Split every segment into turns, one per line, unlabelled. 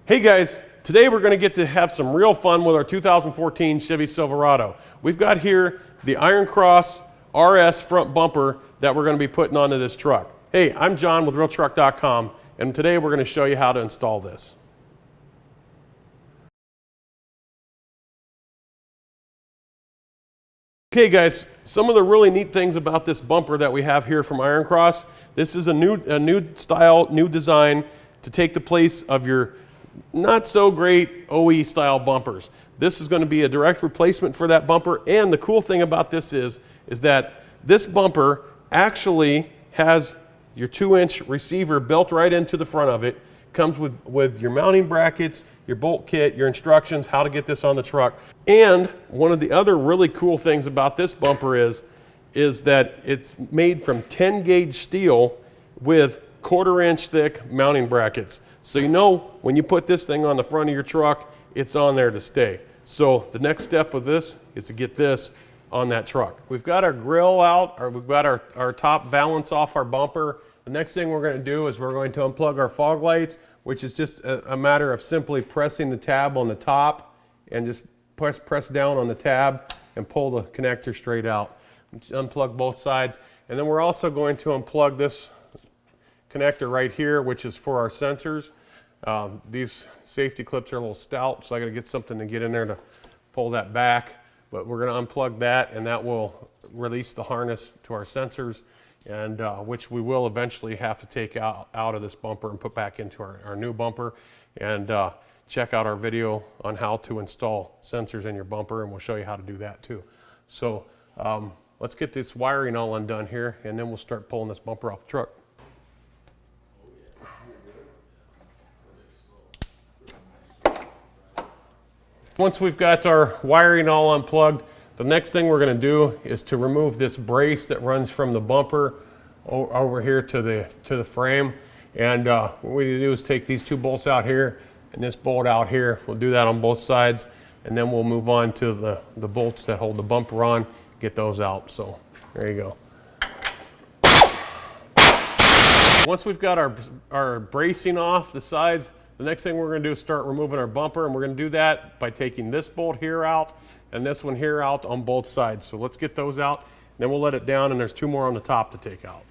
Hey guys, today we're going to get to have some real fun with our 2014 Chevy Silverado. We've got here the Iron Cross RS front bumper that we're going to be putting onto this truck. Hey, I'm John with RealTruck.com, and today we're going to show you how to install this. Okay guys, some of the really neat things about this bumper that we have here from Iron Cross, this is a new style, new design to take the place of your not so great OE style bumpers. This is going to be a direct replacement for that bumper, and the cool thing about this is that this bumper actually has your 2-inch receiver built right into the front of it. Comes with your mounting brackets, your bolt kit, your instructions, how to get this on the truck. And one of the other really cool things about this bumper is that it's made from 10 gauge steel with 1/4 inch thick mounting brackets. So you know when you put this thing on the front of your truck, it's on there to stay. So the next step of this is to get this on that truck. We've got our grill out, or we've got our top valance off our bumper. The next thing we're going to do is we're going to unplug our fog lights, which is just a matter of simply pressing the tab on the top and just press down on the tab and pull the connector straight out. Unplug both sides. And then we're also going to unplug this connector right here, which is for our sensors. These safety clips are a little stout, so I got to get something to get in there to pull that back. But we're going to unplug that, and that will release the harness to our sensors, and which we will eventually have to take out of this bumper and put back into our new bumper. And check out our video on how to install sensors in your bumper, and we'll show you how to do that too. So let's get this wiring all undone here, and then we'll start pulling this bumper off the truck. Once we've got our wiring all unplugged, the next thing we're going to do is to remove this brace that runs from the bumper over here to the frame. And what we need to do is take these 2 bolts out here and this bolt out here. We'll do that on both sides, and then we'll move on to the bolts that hold the bumper on, get those out. So there you go. Once we've got our bracing off the sides, the next thing we're going to do is start removing our bumper, and we're going to do that by taking this bolt here out and this one here out on both sides. So let's get those out, then we'll let it down, and there's 2 more on the top to take out.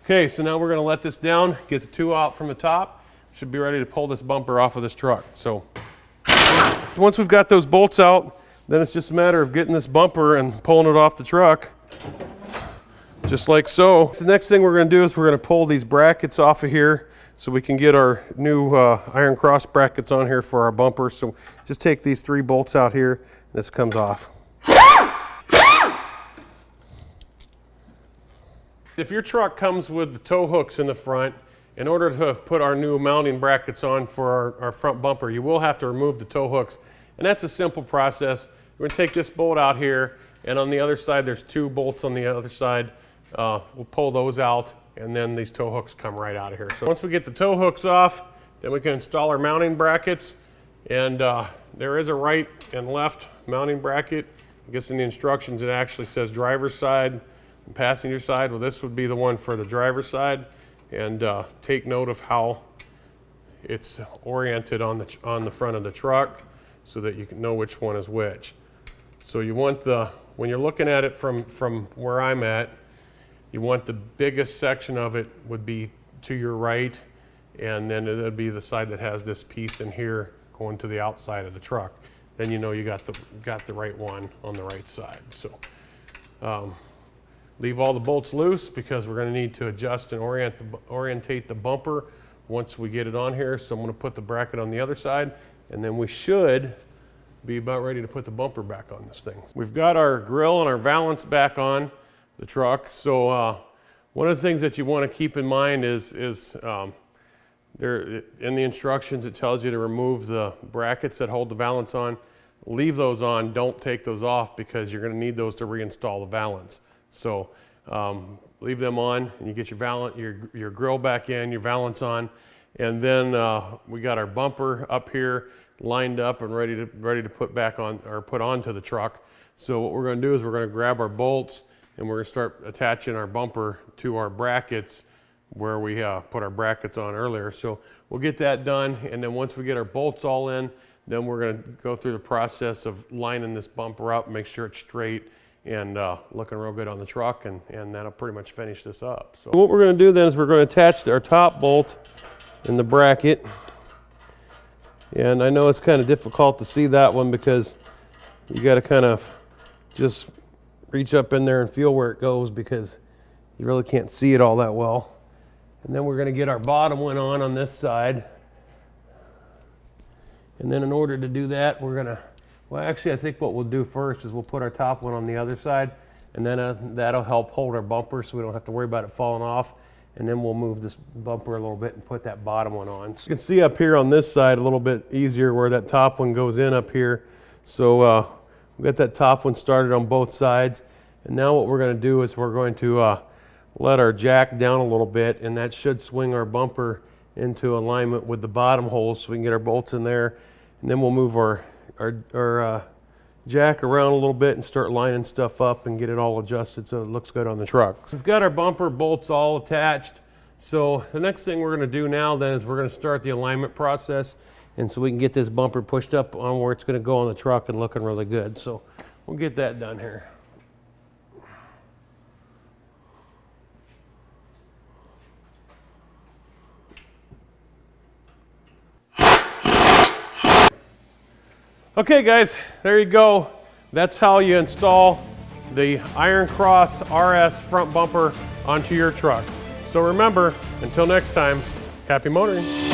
Okay, so now we're going to let this down, get the 2 out from the top. Should be ready to pull this bumper off of this truck. So once we've got those bolts out, then it's just a matter of getting this bumper and pulling it off the truck, just like so. The next thing we're going to do is we're going to pull these brackets off of here so we can get our new Iron Cross brackets on here for our bumper. So just take these 3 bolts out here, and this comes off. If your truck comes with the tow hooks in the front, in order to put our new mounting brackets on for our front bumper, you will have to remove the tow hooks. And that's a simple process. We're going to take this bolt out here, and on the other side there's 2 bolts on the other side. We'll pull those out, and then these tow hooks come right out of here. So once we get the tow hooks off, then we can install our mounting brackets. And there is a right and left mounting bracket. I guess in the instructions it actually says driver's side and passenger side. Well, this would be the one for the driver's side. And take note of how it's oriented on the front of the truck, so that you can know which one is which. So you want when you're looking at it from where I'm at, you want the biggest section of it would be to your right, and then it would be the side that has this piece in here going to the outside of the truck. Then you know you got the right one on the right side. So leave all the bolts loose, because we're going to need to adjust and orientate the bumper once we get it on here. So I'm going to put the bracket on the other side, and then we should be about ready to put the bumper back on this thing. We've got our grill and our valance back on the truck. So one of the things that you want to keep in mind is there in the instructions it tells you to remove the brackets that hold the valance on. Leave those on, don't take those off, because you're going to need those to reinstall the valance. So leave them on, and you get your grill back in, your valance on. And then we got our bumper up here lined up and ready to put back on, or put onto the truck. So what we're going to do is we're going to grab our bolts and we're gonna start attaching our bumper to our brackets where we put our brackets on earlier. So we'll get that done, and then once we get our bolts all in, then we're gonna go through the process of lining this bumper up, make sure it's straight and looking real good on the truck, and that'll pretty much finish this up. So what we're gonna do then is we're gonna attach our top bolt in the bracket. And I know it's kind of difficult to see that one because you gotta kind of just reach up in there and feel where it goes because you really can't see it all that well. And then we're gonna get our bottom one on this side. And then in order to do that, we're gonna, well actually I think what we'll do first is we'll put our top one on the other side, and then that'll help hold our bumper so we don't have to worry about it falling off. And then we'll move this bumper a little bit and put that bottom one on. So you can see up here on this side a little bit easier where that top one goes in up here. So we got that top one started on both sides. And now what we're gonna do is we're going to let our jack down a little bit, and that should swing our bumper into alignment with the bottom holes so we can get our bolts in there. And then we'll move our jack around a little bit and start lining stuff up and get it all adjusted so it looks good on the truck. So we've got our bumper bolts all attached. So the next thing we're gonna do now then is we're gonna start the alignment process, and so we can get this bumper pushed up on where it's gonna go on the truck and looking really good. So we'll get that done here. Okay guys, there you go. That's how you install the Iron Cross RS front bumper onto your truck. So remember, until next time, happy motoring.